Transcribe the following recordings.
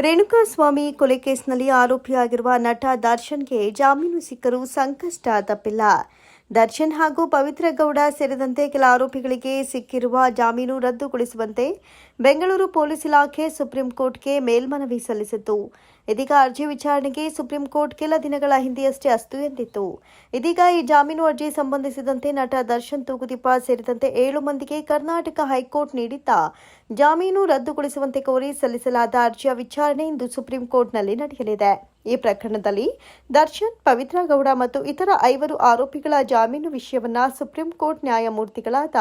ರೇಣುಕಾಸ್ವಾಮಿ ಕೊಲೆ ಕೇಸ್ನಲ್ಲಿ ಆರೋಪಿಯಾಗಿರುವ ನಟ ದರ್ಶನ್ಗೆ ಜಾಮೀನು ಸಿಕ್ಕರೂ ಸಂಕಷ್ಟ ತಪ್ಪಿಲ್ಲ. ದರ್ಶನ್ ಹಾಗೂ ಪವಿತ್ರ ಗೌಡ ಸೇರಿದಂತೆ ಕೆಲ ಆರೋಪಿಗಳಿಗೆ ಸಿಕ್ಕಿರುವ ಜಾಮೀನು ರದ್ದುಗೊಳಿಸುವಂತೆ ಬೆಂಗಳೂರು ಪೊಲೀಸ್ ಇಲಾಖೆ ಸುಪ್ರೀಂ ಕೋರ್ಟ್ಗೆ ಮೇಲ್ಮನವಿ ಸಲ್ಲಿಸಿತ್ತು. ಇದೀಗ ಅರ್ಜಿ ವಿಚಾರಣೆಗೆ ಸುಪ್ರೀಂ ಕೋರ್ಟ್ ಕೆಲ ದಿನಗಳ ಹಿಂದೆಯಷ್ಟೇ ಅಸ್ತು ಎಂದಿತ್ತು. ಇದೀಗ ಈ ಜಾಮೀನು ಅರ್ಜಿ ಸಂಬಂಧಿಸಿದಂತೆ ನಟ ದರ್ಶನ್ ತೂಗುದೀಪ ಸೇರಿದಂತೆ 7 ಮಂದಿಗೆ ಕರ್ನಾಟಕ ಹೈಕೋರ್ಟ್ ನೀಡಿದ್ದ ಜಾಮೀನು ರದ್ದುಗೊಳಿಸುವಂತೆ ಕೋರಿ ಸಲ್ಲಿಸಲಾದ ಅರ್ಜಿಯ ವಿಚಾರಣೆ ಇಂದು ಸುಪ್ರೀಂ ಕೋರ್ಟ್ನಲ್ಲಿ ನಡೆಯಲಿದೆ. ಈ ಪ್ರಕರಣದಲ್ಲಿ ದರ್ಶನ್, ಪವಿತ್ರ ಗೌಡ ಮತ್ತು ಇತರ 5 ಆರೋಪಿಗಳ ಜಾಮೀನು ವಿಷಯವನ್ನ ಸುಪ್ರೀಂ ಕೋರ್ಟ್ ನ್ಯಾಯಮೂರ್ತಿಗಳಾದ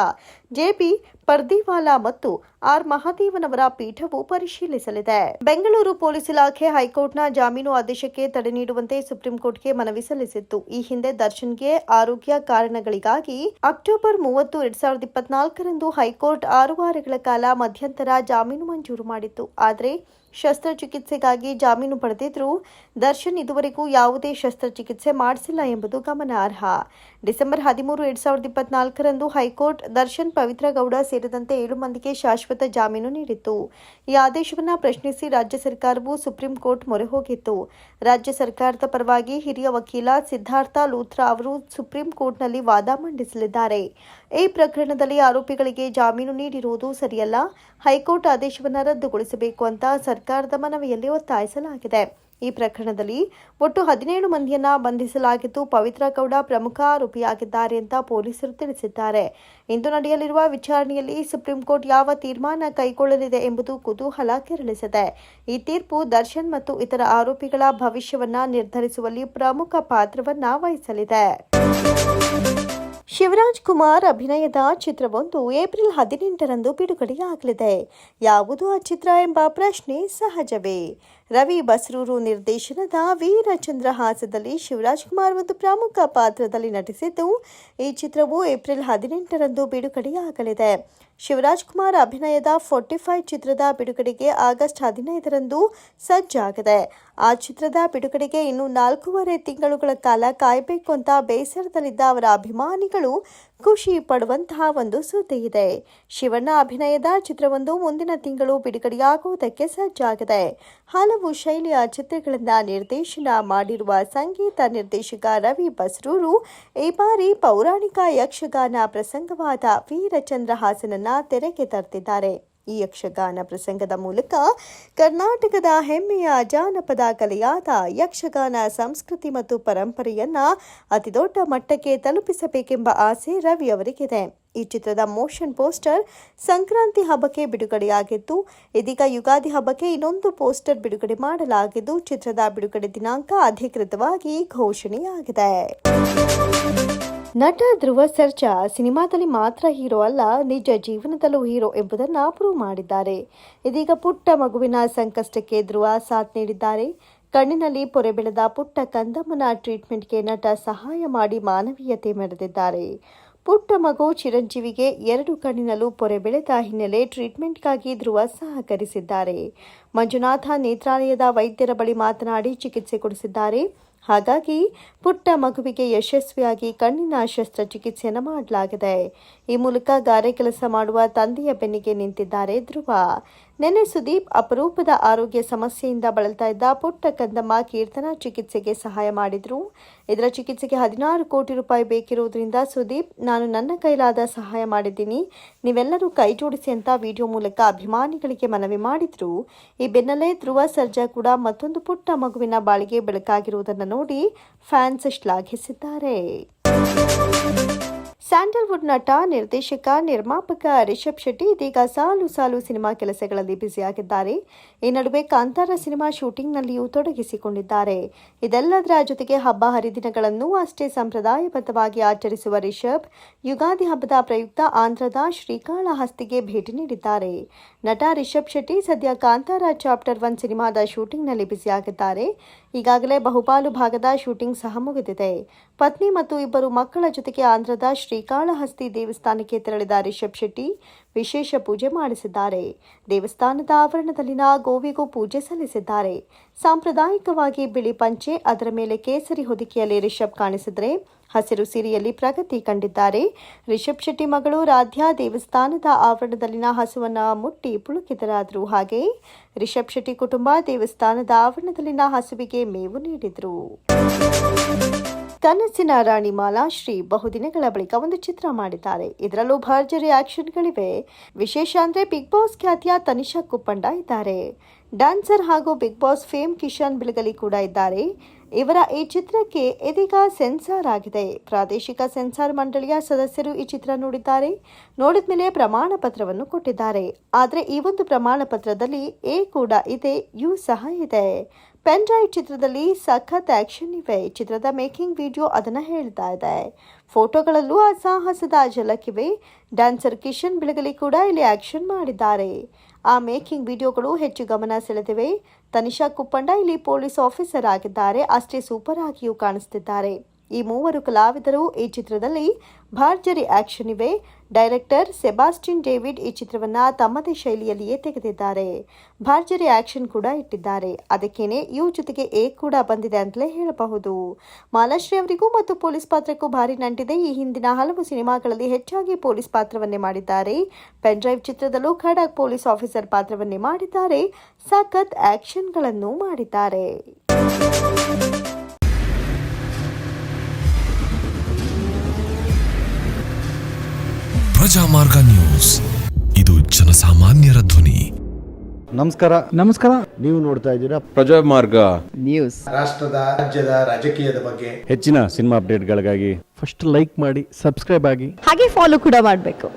ಜೆಪಿ ಪರ್ದಿವಾಲಾ ಮತ್ತು ಆರ್ ಮಹಾದೇವನವರ ಪೀಠವು ಪರಿಶೀಲಿಸಲಿದೆ. ಬೆಂಗಳೂರು ಪೊಲೀಸ್ ಇಲಾಖೆ ಹೈಕೋರ್ಟ್ನ ಜಾಮೀನು ಆದೇಶಕ್ಕೆ ತಡೆ ನೀಡುವಂತೆ ಸುಪ್ರೀಂ ಕೋರ್ಟ್ಗೆ ಮನವಿ ಸಲ್ಲಿಸಿತ್ತು. ಈ ಹಿಂದೆ ದರ್ಶನ್ಗೆ ಆರೋಗ್ಯ ಕಾರಣಗಳಿಗಾಗಿ ಅಕ್ಟೋಬರ್ 30, 2024ರಂದು ಹೈಕೋರ್ಟ್ 6 ವಾರಗಳ ಕಾಲ ಮಧ್ಯಂತರ ಜಾಮೀನು ಮಂಜೂರು ಮಾಡಿತ್ತು. ಆದರೆ ಶಸ್ತ್ರಚಿಕಿತ್ಸೆಗಾಗಿ ಜಾಮೀನು ಪಡೆದಿದ್ದರೂ ದರ್ಶನ್ ಇದುವರೆಗೂ ಯಾವುದೇ ಶಸ್ತ್ರಚಿಕಿತ್ಸೆ ಮಾಡಿಸಿಲ್ಲ ಎಂಬುದು ಗಮನಾರ್ಹ. ಡಿಸೆಂಬರ್ 13, 2024ರಂದು ಹೈಕೋರ್ಟ್ ದರ್ಶನ್, ಪವಿತ್ರ ಗೌಡ ಸೇರಿದಂತೆ 7 ಮಂದಿಗೆ ಶಾಶ್ವತ ಜಾಮೀನು ನೀಡಿತ್ತು. ಈ ಆದೇಶವನ್ನು ಪ್ರಶ್ನಿಸಿ ರಾಜ್ಯ ಸರ್ಕಾರವು ಸುಪ್ರೀಂ ಕೋರ್ಟ್ ಮೊರೆ ಹೋಗಿತ್ತು. ರಾಜ್ಯ ಸರ್ಕಾರದ ಪರವಾಗಿ ಹಿರಿಯ ವಕೀಲ ಸಿದ್ಧಾರ್ಥ ಲೂಥ್ರಾ ಅವರು ಸುಪ್ರೀಂ ಕೋರ್ಟ್ನಲ್ಲಿ ವಾದ ಮಂಡಿಸಲಿದ್ದಾರೆ. ಈ ಪ್ರಕರಣದಲ್ಲಿ ಆರೋಪಿಗಳಿಗೆ ಜಾಮೀನು ನೀಡಿರುವುದು ಸರಿಯಲ್ಲ, ಹೈಕೋರ್ಟ್ ಆದೇಶವನ್ನು ರದ್ದುಗೊಳಿಸಬೇಕು ಅಂತ ಸರ್ಕಾರದ ಮನವಿಯಲ್ಲಿ ಒತ್ತಾಯಿಸಲಾಗಿದೆ. ಈ ಪ್ರಕರಣದಲ್ಲಿ ಒಟ್ಟು 17 ಮಂದಿಯನ್ನ ಬಂಧಿಸಲಾಗಿದ್ದು, ಪವಿತ್ರ ಗೌಡ ಪ್ರಮುಖ ಆರೋಪಿಯಾಗಿದ್ದಾರೆ ಅಂತ ಪೊಲೀಸರು ತಿಳಿಸಿದ್ದಾರೆ. ಇಂದು ನಡೆಯಲಿರುವ ವಿಚಾರಣೆಯಲ್ಲಿ ಸುಪ್ರೀಂ ಕೋರ್ಟ್ ಯಾವ ತೀರ್ಮಾನ ಕೈಗೊಳ್ಳಲಿದೆ ಎಂಬುದು ಕುತೂಹಲ ಕೆರಳಿಸಿದೆ. ಈ ತೀರ್ಪು ದರ್ಶನ್ ಮತ್ತು ಇತರ ಆರೋಪಿಗಳ ಭವಿಷ್ಯವನ್ನ ನಿರ್ಧರಿಸುವಲ್ಲಿ ಪ್ರಮುಖ ಪಾತ್ರವನ್ನ ವಹಿಸಲಿದೆ. ಶಿವರಾಜ್ ಕುಮಾರ್ ಅಭಿನಯದ ಚಿತ್ರವೊಂದು ಏಪ್ರಿಲ್ 18ರಂದು ಬಿಡುಗಡೆಯಾಗಲಿದೆ. ಯಾವುದು ಆ ಚಿತ್ರ ಎಂಬ ಪ್ರಶ್ನೆ ಸಹಜವೇ. ರವಿ ಬಸ್ರೂರು ನಿರ್ದೇಶನದ ವೀರಚಂದ್ರಹಾಸದಲ್ಲಿ ಶಿವರಾಜ್ ಕುಮಾರ್ ಒಂದು ಪ್ರಮುಖ ಪಾತ್ರದಲ್ಲಿ ನಟಿಸಿದ್ದು, ಈ ಚಿತ್ರವು ಏಪ್ರಿಲ್ 18ರಂದು ಬಿಡುಗಡೆಯಾಗಲಿದೆ. ಶಿವರಾಜ್ ಕುಮಾರ್ ಅಭಿನಯದ 45 ಚಿತ್ರದ ಬಿಡುಗಡೆಗೆ ಆಗಸ್ಟ್ 15ರಂದು ಸಜ್ಜಾಗಿದೆ. ಆ ಚಿತ್ರದ ಬಿಡುಗಡೆಗೆ ಇನ್ನು 4.5 ತಿಂಗಳುಗಳ ಕಾಲ ಕಾಯಬೇಕು ಅಂತ ಬೇಸರದಲ್ಲಿದ್ದ ಅವರ ಅಭಿಮಾನಿಗಳು ಖುಷಿ ಪಡುವಂತಹ ಒಂದು ಸುದ್ದಿ ಇದೆ. ಶಿವಣ್ಣ ಅಭಿನಯದ ಚಿತ್ರವೊಂದು ಮುಂದಿನ ತಿಂಗಳು ಬಿಡುಗಡೆಯಾಗುವುದಕ್ಕೆ ಸಜ್ಜಾಗಿದೆ. ಹಲವು ಶೈಲಿಯ ಚಿತ್ರಗಳನ್ನು ನಿರ್ದೇಶನ ಮಾಡಿರುವ ಸಂಗೀತ ನಿರ್ದೇಶಕ ರವಿ ಬಸ್ರೂರು ಈ ಬಾರಿ ಪೌರಾಣಿಕ ಯಕ್ಷಗಾನ ಪ್ರಸಂಗವಾದ ವೀರಚಂದ್ರಹಾಸನನ್ನ ತೆರೆಗೆ ತರ್ತಿದ್ದಾರೆ. ಈ ಯಕ್ಷಗಾನ ಪ್ರಸಂಗದ ಮೂಲಕ ಕರ್ನಾಟಕದ ಹೆಮ್ಮೆಯ ಜಾನಪದ ಕಲೆಯಾದ ಯಕ್ಷಗಾನ ಸಂಸ್ಕೃತಿ ಮತ್ತು ಪರಂಪರೆಯನ್ನ ಅತಿದೊಡ್ಡ ಮಟ್ಟಕ್ಕೆ ತಲುಪಿಸಬೇಕೆಂಬ ಆಸೆ ರವಿ ಅವರಿಗಿದೆ. ಈ ಚಿತ್ರದ ಮೋಷನ್ ಪೋಸ್ಟರ್ ಸಂಕ್ರಾಂತಿ ಹಬ್ಬಕ್ಕೆ ಬಿಡುಗಡೆಯಾಗಿದ್ದು, ಇದೀಗ ಯುಗಾದಿ ಹಬ್ಬಕ್ಕೆ ಇನ್ನೊಂದು ಪೋಸ್ಟರ್ ಬಿಡುಗಡೆ ಮಾಡಲಾಗಿದ್ದು, ಚಿತ್ರದ ಬಿಡುಗಡೆ ದಿನಾಂಕ ಅಧಿಕೃತವಾಗಿ ಘೋಷಣೆಯಾಗಿದೆ. ನಟ ಧ್ರುವ ಸರ್ಜಾ ಸಿನಿಮಾದಲ್ಲಿ ಮಾತ್ರ ಹೀರೋ ಅಲ್ಲ, ನಿಜ ಜೀವನದಲ್ಲೂ ಹೀರೋ ಎಂಬುದನ್ನು ಪ್ರೂವ್ ಮಾಡಿದ್ದಾರೆ. ಇದೀಗ ಪುಟ್ಟ ಮಗುವಿನ ಸಂಕಷ್ಟಕ್ಕೆ ಧ್ರುವ ಸಾಥ್ ನೀಡಿದ್ದಾರೆ. ಕಣ್ಣಿನಲ್ಲಿ ಪೊರೆ ಬೆಳೆದ ಪುಟ್ಟ ಕಂದಮ್ಮನ ಟ್ರೀಟ್ಮೆಂಟ್ಗೆ ನಟ ಸಹಾಯ ಮಾಡಿ ಮಾನವೀಯತೆ ಮೆರೆದಿದ್ದಾರೆ. ಪುಟ್ಟ ಮಗು ಚಿರಂಜೀವಿಗೆ 2 ಕಣ್ಣಿನಲ್ಲೂ ಪೊರೆ ಬೆಳೆದ ಹಿನ್ನೆಲೆ ಟ್ರೀಟ್ಮೆಂಟ್ಗಾಗಿ ಧ್ರುವ ಸಹಕರಿಸಿದ್ದಾರೆ. ಮಂಜುನಾಥ ನೇತ್ರಾಲಯದ ವೈದ್ಯರ ಬಳಿ ಮಾತನಾಡಿ ಚಿಕಿತ್ಸೆ ಕೊಡಿಸಿದ್ದಾರೆ. ಹಾಗಾಗಿ ಪುಟ್ಟ ಮಗುವಿಗೆ ಯಶಸ್ವಿಯಾಗಿ ಕಣ್ಣಿನ ಶಸ್ತ್ರಚಿಕಿತ್ಸೆಯನ್ನು ಮಾಡಲಾಗಿದೆ. ಈ ಮೂಲಕ ಗಾರೆ ಕೆಲಸ ಮಾಡುವ ತಂದೆಯ ಬೆನ್ನಿಗೆ ನಿಂತಿದ್ದಾರೆ ಧ್ರುವ. ನೆನ್ನೆ ಸುದೀಪ್ ಅಪರೂಪದ ಆರೋಗ್ಯ ಸಮಸ್ಯೆಯಿಂದ ಬಳಲ್ತಾ ಇದ್ದ ಪುಟ್ಟ ಕಂದಮ್ಮ ಕೀರ್ತನಾ ಚಿಕಿತ್ಸೆಗೆ ಸಹಾಯ ಮಾಡಿದ್ರು. ಇದರ ಚಿಕಿತ್ಸೆಗೆ 16 ಕೋಟಿ ರೂಪಾಯಿ ಬೇಕಿರುವುದರಿಂದ ಸುದೀಪ್, ನಾನು ನನ್ನ ಕೈಲಾದ ಸಹಾಯ ಮಾಡಿದ್ದೀನಿ, ನೀವೆಲ್ಲರೂ ಕೈ ಜೋಡಿಸಿ ಅಂತ ವಿಡಿಯೋ ಮೂಲಕ ಅಭಿಮಾನಿಗಳಿಗೆ ಮನವಿ ಮಾಡಿದ್ರು. ಈ ಬೆನ್ನಲ್ಲೇ ಧ್ರುವ ಸರ್ಜಾ ಕೂಡ ಮತ್ತೊಂದು ಪುಟ್ಟ ಮಗುವಿನ ಬಾಳಿಗೆ ಬೆಳಕಾಗಿರುವುದನ್ನು ನೋಡಿ ಫ್ಯಾನ್ಸ್ ಶ್ಲಾಘಿಸಿದ್ದಾರೆ. ಸ್ಯಾಂಡಲ್ವುಡ್ ನಟ, ನಿರ್ದೇಶಕ, ನಿರ್ಮಾಪಕ ರಿಷಬ್ ಶೆಟ್ಟಿ ಇದೀಗ ಸಾಲು ಸಿನಿಮಾ ಕೆಲಸಗಳಲ್ಲಿ ಬ್ಯುಸಿಯಾಗಿದ್ದಾರೆ. ಈ ನಡುವೆ ಕಾಂತಾರ ಸಿನಿಮಾ ಶೂಟಿಂಗ್ನಲ್ಲಿಯೂ ತೊಡಗಿಸಿಕೊಂಡಿದ್ದಾರೆ. ಇದೆಲ್ಲದರ ಜೊತೆಗೆ ಹಬ್ಬ ಹರಿದಿನಗಳನ್ನು ಅಷ್ಟೇ ಸಂಪ್ರದಾಯಬದ್ಧವಾಗಿ ಆಚರಿಸುವ ರಿಷಬ್ ಯುಗಾದಿ ಹಬ್ಬದ ಪ್ರಯುಕ್ತ ಆಂಧ್ರದ ಶ್ರೀಕಾಳಹಸ್ತಿಗೆ ಭೇಟಿ ನೀಡಿದ್ದಾರೆ. ನಟ ರಿಷಬ್ ಶೆಟ್ಟಿ ಸದ್ಯ ಕಾಂತಾರ ಚಾಪ್ಟರ್ 1 ಸಿನಿಮಾದ ಶೂಟಿಂಗ್ನಲ್ಲಿ ಬ್ಯುಸಿಯಾಗಿದ್ದಾರೆ. ಈಗಾಗಲೇ ಬಹುಪಾಲು ಭಾಗದ ಶೂಟಿಂಗ್ ಸಹ ಮುಗಿದಿದೆ. ಪತ್ನಿ ಮತ್ತು 2 ಮಕ್ಕಳ ಜೊತೆಗೆ ಆಂಧ್ರದ ಶ್ರೀಕಾಳಹಸ್ತಿ ದೇವಸ್ಥಾನಕ್ಕೆ ತೆರಳಿದ ರಿಷಬ್ ಶೆಟ್ಟಿ ವಿಶೇಷ ಪೂಜೆ ಮಾಡಿಸಿದ್ದಾರೆ. ದೇವಸ್ಥಾನದ ಆವರಣದಲ್ಲಿನ ಗೋವಿಗೂ ಪೂಜೆ ಸಲ್ಲಿಸಿದ್ದಾರೆ. ಸಾಂಪ್ರದಾಯಿಕವಾಗಿ ಬಿಳಿ ಪಂಚೆ, ಅದರ ಮೇಲೆ ಕೇಸರಿ ಹೊದಿಕೆಯಲ್ಲಿ ರಿಷಬ್ ಕಾಣಿಸಿದರೆ ಹಸಿರು ಸೀರೆಯಲ್ಲಿ ಪ್ರಗತಿ ಕಂಡಿದ್ದಾರೆ. ರಿಷಬ್ ಶೆಟ್ಟಿ ಮಗಳು ರಾಧ್ಯಾ ದೇವಸ್ಥಾನದ ಆವರಣದಲ್ಲಿನ ಹಸುವನ್ನ ಮುಟ್ಟಿ ಪುಳುಕಿತರಾದರು. ಹಾಗೆ ರಿಷಬ್ ಶೆಟ್ಟಿ ಕುಟುಂಬ ದೇವಸ್ಥಾನದ ಆವರಣದಲ್ಲಿನ ಹಸುವಿಗೆ ಮೇವು ನೀಡಿದರು. ಕನಸಿನ ರಾಣಿ ಮಾಲಾಶ್ರೀ ಬಹುದಿನಗಳ ಬಳಿಕ ಒಂದು ಚಿತ್ರ ಮಾಡಿದ್ದಾರೆ. ಇದರಲ್ಲೂ ಭರ್ಜರಿ ಆಕ್ಷನ್ಗಳಿವೆ. ವಿಶೇಷ ಅಂದ್ರೆ ಬಿಗ್ ಬಾಸ್ ಖ್ಯಾತಿಯ ತನಿಷಾ ಕುಪ್ಪಂಡ ಇದ್ದಾರೆ. ಡ್ಯಾನ್ಸರ್ ಹಾಗೂ ಬಿಗ್ ಬಾಸ್ ಫೇಮ್ ಕಿಶನ್ ಬಿಳಗಲಿ ಕೂಡ ಇದ್ದಾರೆ. ಇವರ ಈ ಚಿತ್ರಕ್ಕೆ ಇದೀಗ ಸೆನ್ಸಾರ್ ಆಗಿದೆ. ಪ್ರಾದೇಶಿಕ ಸೆನ್ಸಾರ್ ಮಂಡಳಿಯ ಸದಸ್ಯರು ಈ ಚಿತ್ರ ನೋಡಿದ್ದಾರೆ. ನೋಡಿದ ಮೇಲೆ ಪ್ರಮಾಣ ಪತ್ರವನ್ನು ಕೊಟ್ಟಿದ್ದಾರೆ. ಆದರೆ ಈ ಒಂದು ಪ್ರಮಾಣ ಪತ್ರದಲ್ಲಿ ಎ ಕೂಡ ಇದೆ, ಯು ಸಹ ಇದೆ. ಪೆನ್ ಡ್ರೈವ್ ಚಿತ್ರದಲ್ಲಿ ಸಖತ್ ಆಕ್ಷನ್ ಇವೆ. ಚಿತ್ರದ ಮೇಕಿಂಗ್ ವಿಡಿಯೋ ಅದನ್ನ ಹೇಳ್ತಾ ಇದೆ. ಫೋಟೋಗಳಲ್ಲೂ ಅಸಾಹಸದ ಝಲಕಿವೆ. ಡ್ಯಾನ್ಸರ್ ಕಿಶನ್ ಬಿಳಗಲಿ ಕೂಡ ಇಲ್ಲಿ ಆಕ್ಷನ್ ಮಾಡಿದ್ದಾರೆ. ಆ ಮೇಕಿಂಗ್ ವಿಡಿಯೋಗಳು ಹೆಚ್ಚು ಗಮನ ಸೆಳೆದಿವೆ. ತನಿಷಾ ಕುಪ್ಪಂಡ ಇಲ್ಲಿ ಪೊಲೀಸ್ ಆಫೀಸರ್ ಆಗಿದ್ದಾರೆ. ಅಷ್ಟೇ ಸೂಪರ್ ಆಗಿಯೂ ಕಾಣಿಸ್ತಿದ್ದಾರೆ. ಈ ಮೂವರು ಕಲಾವಿದರು ಈ ಚಿತ್ರದಲ್ಲಿ ಭರ್ಜರಿ ಆಕ್ಷನ್ ಇವೆ. ಡೈರೆಕ್ಟರ್ ಸೆಬಾಸ್ಟಿನ್ ಡೇವಿಡ್ ಈ ಚಿತ್ರವನ್ನ ತಮ್ಮದೇ ಶೈಲಿಯಲ್ಲಿಯೇ ತೆಗೆದಿದ್ದಾರೆ. ಭರ್ಜರಿ ಆಕ್ಷನ್ ಕೂಡ ಇಟ್ಟಿದ್ದಾರೆ. ಅದಕ್ಕೇನೆ ಯು ಜೊತೆಗೆ ಎ ಕೂಡ ಬಂದಿದೆ ಅಂತಲೇ ಹೇಳಬಹುದು. ಮಾಲಾಶ್ರೀ ಅವರಿಗೂ ಮತ್ತು ಪೊಲೀಸ್ ಪಾತ್ರಕ್ಕೂ ಭಾರಿ ನಂಟಿದೆ. ಈ ಹಿಂದಿನ ಹಲವು ಸಿನಿಮಾಗಳಲ್ಲಿ ಹೆಚ್ಚಾಗಿ ಪೊಲೀಸ್ ಪಾತ್ರವನ್ನೇ ಮಾಡಿದ್ದಾರೆ. ಪೆನ್ ಡ್ರೈವ್ ಚಿತ್ರದಲ್ಲೂ ಖಡಕ್ ಪೊಲೀಸ್ ಆಫೀಸರ್ ಪಾತ್ರವನ್ನೇ ಮಾಡಿದ್ದಾರೆ. ಸಖತ್ ಆಕ್ಷನ್ಗಳನ್ನು ಮಾಡಿದ್ದಾರೆ. ಪ್ರಜಾಮಾರ್ಗ ನ್ಯೂಸ್, ಇದು ಜನಸಾಮಾನ್ಯರ ಧ್ವನಿ. ನಮಸ್ಕಾರ. ನೀವು ನೋಡ್ತಾ ಇದ್ದೀರಾ ಪ್ರಜಾಮಾರ್ಗ ನ್ಯೂಸ್. ರಾಷ್ಟ್ರದ, ರಾಜ್ಯದ ರಾಜಕೀಯದ ಬಗ್ಗೆ ಹೆಚ್ಚಿನ ಸಿನಿಮಾ ಅಪ್ಡೇಟ್ಗಳಿಗಾಗಿ ಫಸ್ಟ್ ಲೈಕ್ ಮಾಡಿ, ಸಬ್ಸ್ಕ್ರೈಬ್ ಆಗಿ, ಹಾಗೆ ಫಾಲೋ ಕೂಡ ಮಾಡಬೇಕು.